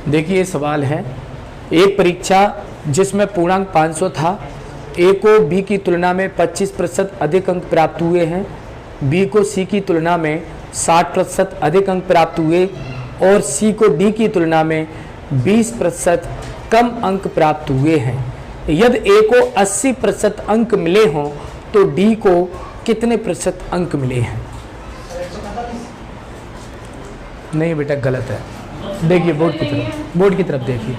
देखिए सवाल है, एक परीक्षा जिसमें पूर्णांक 500 था, ए को बी की तुलना में 25% अधिक अंक प्राप्त हुए हैं, बी को सी की तुलना में 60% अधिक अंक प्राप्त हुए और सी को डी की तुलना में 20% कम अंक प्राप्त हुए हैं। यदि ए को 80% अंक मिले हों तो डी को कितने प्रतिशत अंक मिले हैं? नहीं बेटा गलत है। देखिए बोर्ड की तरफ देखिए,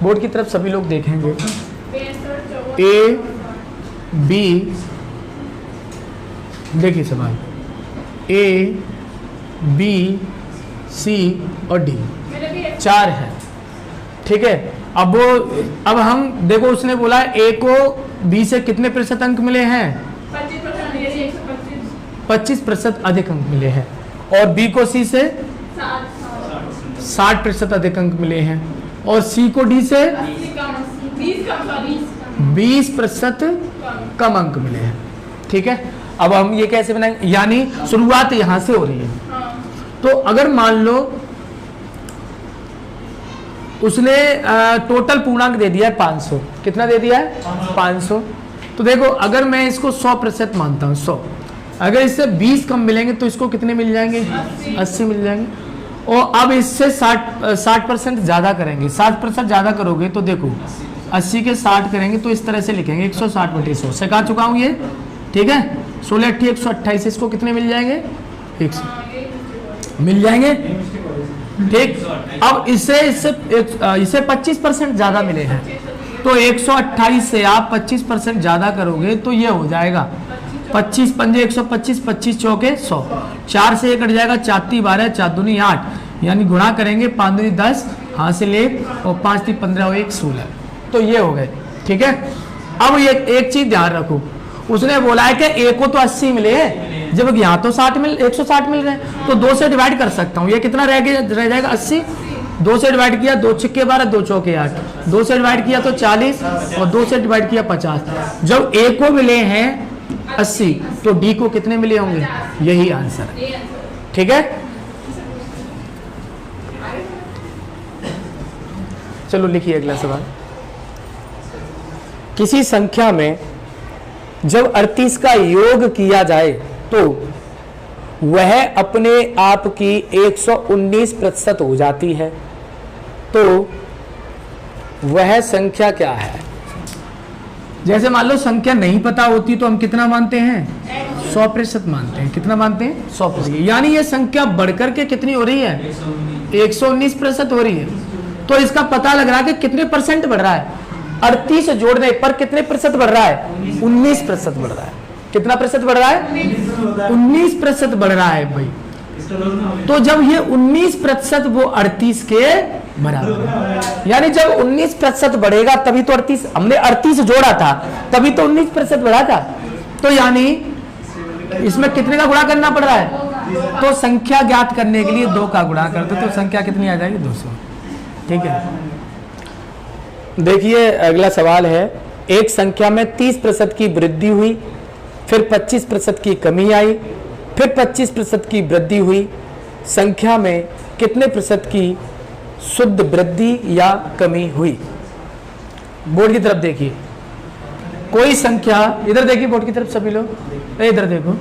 बोर्ड की तरफ सभी लोग देखेंगे। ए बी, देखिए सवाल, ए बी सी और डी 4 है, ठीक है। अब हम देखो, उसने बोला ए को बी से कितने प्रतिशत अंक मिले हैं? 25% अधिक अंक मिले हैं और बी को सी से 60% अधिक अंक मिले हैं और सी को डी से 20% कम अंक मिले हैं, ठीक है। अब हम ये कैसे बनाएंगे, यानी शुरुआत यहां से हो रही है। तो अगर मान लो उसने टोटल पूर्णांक दे दिया है 500, कितना दे दिया है? 500। तो देखो अगर मैं इसको 100% मानता हूँ, 100, अगर इससे 20 कम मिलेंगे तो इसको कितने मिल जाएंगे? 80 मिल जाएंगे। और अब इससे 60% ज़्यादा करेंगे, 60% ज़्यादा करोगे तो देखो 80 के 60 करेंगे तो इस तरह से लिखेंगे 160/100, सिखा चुका हूँ ये, ठीक है। 16 8 128, इसको कितने मिल जाएंगे? 100 मिल जाएंगे, ठीक। अब इसे 25% ज़्यादा मिले हैं तो 128 से आप 25% ज़्यादा करोगे तो ये हो जाएगा 25 पंजे 125, 25 चौके 100, 4 से 1 कट जाएगा, 4 × 12, 4 दूनी 8, यानी गुणा करेंगे 5 दूनी 10, हासिल 1 और 5 × 15 और 1 16। तो ये हो गए, ठीक है। अब ये एक चीज ध्यान रखो, उसने बोला है कि ए को तो 80 मिले हैं, जब यहाँ तो 160 मिल रहे हैं तो 2 से डिवाइड कर सकता हूँ। ये कितना रह जाएगा? 80। 2 से डिवाइड किया 2 × 12, 2 चौके 8, 2 से डिवाइड किया तो 40 और 2 से डिवाइड किया 50। जब ए को मिले हैं 80 तो डी को कितने मिले होंगे? यही आंसर है, ठीक है। चलो लिखिए अगला सवाल। किसी संख्या में जब 38 का योग किया जाए तो वह अपने आप की 119% हो जाती है, तो वह संख्या क्या है? जैसे मान लो संख्या नहीं पता होती तो हम कितना मानते हैं? 100% मानते हैं। कितना मानते हैं? 100%। यानी ये संख्या बढ़कर के कितनी हो रही है? 119% हो रही है। तो इसका पता लग रहा है कि कितने परसेंट बढ़ रहा है? 38 जोड़ने पर कितने प्रतिशत बढ़ रहा है? 19% बढ़ रहा है। कितना प्रतिशत बढ़ रहा है? 19% बढ़ रहा है भाई। तो जब ये 19% वो 38 के बराबर है, यानी जब 19% बढ़ेगा तभी तो 38, हमने 38 जोड़ा था तभी तो 19% बढ़ा था। तो यानी इसमें कितने का गुणा करना पड़ रहा है? तो संख्या ज्ञात करने के लिए 2 का गुणा करते तो संख्या कितनी आ जाएगी? 200, ठीक है। देखिए अगला सवाल है, एक संख्या में 30% की वृद्धि हुई, फिर 25% की कमी आई, फिर 25% की वृद्धि हुई, संख्या में कितने प्रतिशत की शुद्ध वृद्धि या कमी हुई? बोर्ड की तरफ देखिए, कोई संख्या, इधर देखिए बोर्ड की तरफ सभी लोग, इधर देखो,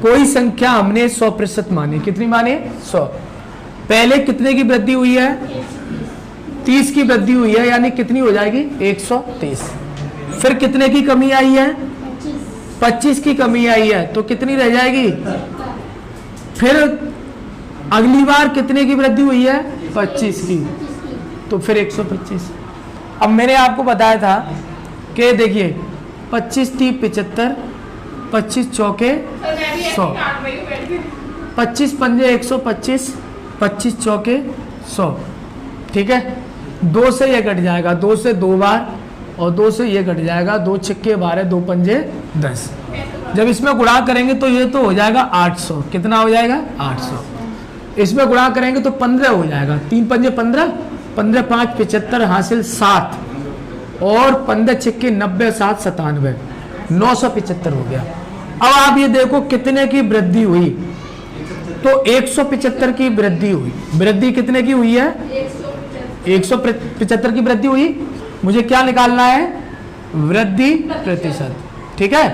कोई संख्या हमने 100% मानी। कितनी माने? 100। पहले कितने की वृद्धि हुई है? 30 की वृद्धि हुई है, यानी कितनी हो जाएगी? 130। फिर कितने की कमी आई है? 25 की कमी आई है, तो कितनी रह जाएगी? फिर अगली बार कितने की वृद्धि हुई है? 25 की, तो फिर 125। अब मैंने आपको बताया था कि देखिए 25 × 30 = 75, 25 चौके 100, 25 पंजे 125, 25 चौके 100, ठीक है। 2 से ये कट जाएगा, 2 से 2 बार और 2 से ये कट जाएगा, 2 × 12, 2 पंजे 10। जब इसमें गुणा करेंगे तो ये तो हो जाएगा 800। कितना हो जाएगा? 800। इसमें गुणा करेंगे तो 15 हो जाएगा, 3 पंजे 15, 15 5 75, हासिल 7 और 15 × 90, 7 97, 975 हो गया। अब आप ये देखो कितने की वृद्धि हुई, तो 175 की वृद्धि हुई। वृद्धि कितने की हुई है? 175 की वृद्धि हुई, मुझे क्या निकालना है, वृद्धि प्रतिशत। ठीक है,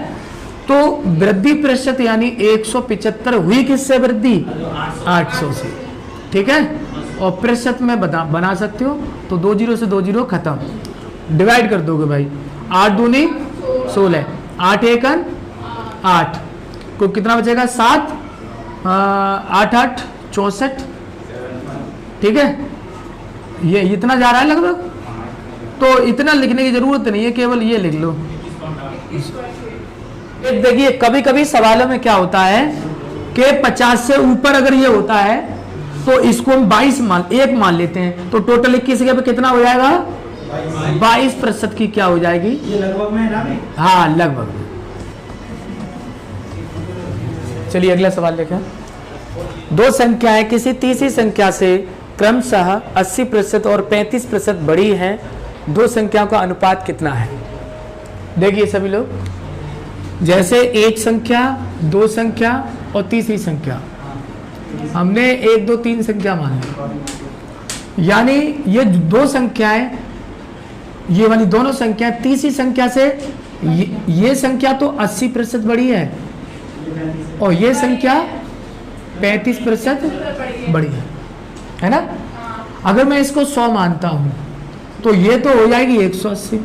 तो वृद्धि प्रतिशत यानी 175 हुई किससे वृद्धि, 800 से। ठीक है, और प्रतिशत में बना सकते हो तो 2 जीरो से 2 जीरो खत्म, डिवाइड कर दोगे भाई, 8 दूनी 16, 8 एकन 8 को कितना बचेगा 7, 8 8 64। ठीक है, ये इतना जा रहा है लगभग, तो इतना लिखने की जरूरत नहीं है, केवल ये लिख लो। देखिए कभी कभी सवालों में क्या होता है कि 50 से ऊपर अगर ये होता है तो इसको हम 22 मान लेते हैं, तो टोटल 21 जगह पे कितना हो जाएगा, 22% की क्या हो जाएगी, ये लगभग में है ना। हाँ लगभग। चलिए अगला सवाल देखें। दो संख्याएं किसी तीसरी संख्या से क्रमशः 80% और 35% बड़ी हैं, दो संख्याओं का अनुपात कितना है। देखिए सभी लोग, जैसे एक संख्या, दो संख्या और तीसरी संख्या, हमने 1 2 3 संख्या मान ली, यानी ये दो संख्याएं, ये वाली दोनों संख्याएं तीसरी संख्या से, ये संख्या तो 80% बड़ी है और ये संख्या 35% बड़ी है ना। अगर मैं इसको 100 मानता हूं तो ये तो हो जाएगी 180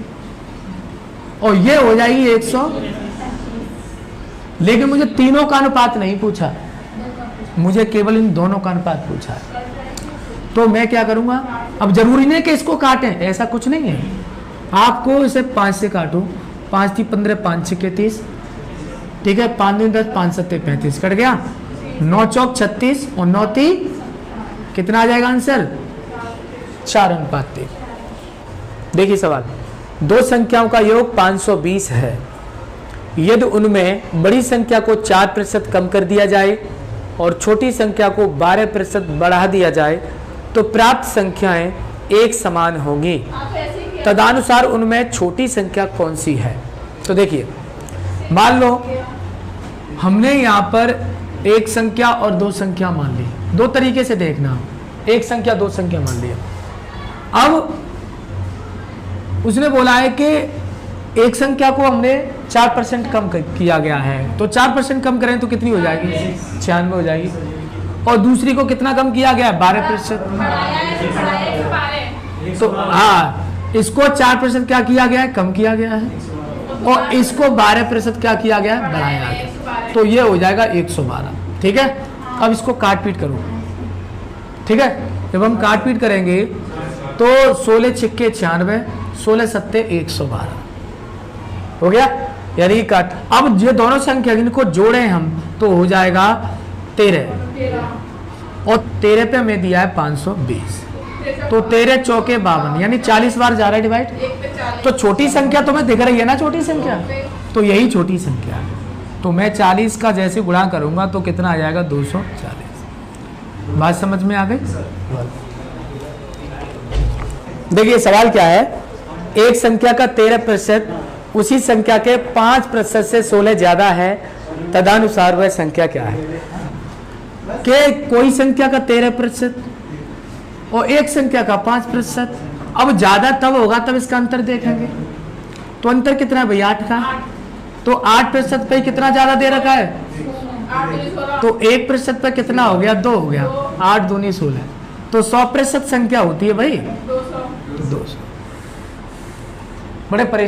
और ये हो जाएगी 100, लेकिन मुझे तीनों का अनुपात नहीं पूछा, मुझे केवल इन दोनों का अनुपात पूछा है। तो मैं क्या करूंगा, अब जरूरी नहीं कि इसको काटें, ऐसा कुछ नहीं है, आपको इसे 5 से काटो, 5 3 15, 5 6 30, ठीक है, 5 2 10, 5 7 35, कट गया, 9 चौक 36 और 9 3 कितना आ जाएगा आंसर, 4:3। देखिए सवाल, दो संख्याओं का योग 520 है, यदि उनमें बड़ी संख्या को 4% कम कर दिया जाए और छोटी संख्या को 12% बढ़ा दिया जाए तो प्राप्त संख्याएं एक समान होंगी, तदनुसार उनमें छोटी संख्या कौन सी है। तो देखिए, मान लो हमने यहाँ पर एक संख्या और दो संख्या मान ली, दो तरीके से देखना, एक संख्या दो संख्या मान लिया। अब उसने बोला है कि एक संख्या को हमने 4% कम किया गया है, तो 4% कम करें तो कितनी हो जाएगी, 96 हो जाएगी, और दूसरी को कितना कम किया गया है, 12%। तो हाँ, इसको 4% क्या किया गया है, कम किया गया है, और इसको 12% क्या किया गया है, बढ़ाया गया, तो ये हो जाएगा 112। ठीक है, अब इसको काट पीट करो। ठीक है, जब हम काट पीट करेंगे तो 16 6 96, 16 7 112 हो गया, यानी काट। अब ये दोनों संख्या इनको जोड़े हम तो हो जाएगा 13, और 13 पे हमें दिया है 520, तो 13 चौके 52, यानी 40 बार जा रहा है डिवाइड। तो छोटी संख्या तुम्हें दिख रही है ना, छोटी संख्या, तो यही छोटी संख्या है। तो मैं 40 का जैसे गुणा करूंगा तो कितना आ जाएगा, 240। बात समझ में आ गई। देखिए सवाल क्या है, एक संख्या का 13% उसी संख्या के 5% से 16 ज्यादा है, तदनुसार वह संख्या क्या है। कि कोई संख्या का 13% और एक संख्या का 5%, अब ज्यादा तब होगा तब इसका अंतर देखेंगे। तो अंतर कितना है भाई, 8 का, तो 8% पे कितना ज्यादा दे रखा है, तो 1% पे कितना हो गया, 2 हो गया, 8 दूनी 16, तो 100% संख्या होती है भाई 200। बड़े परेशान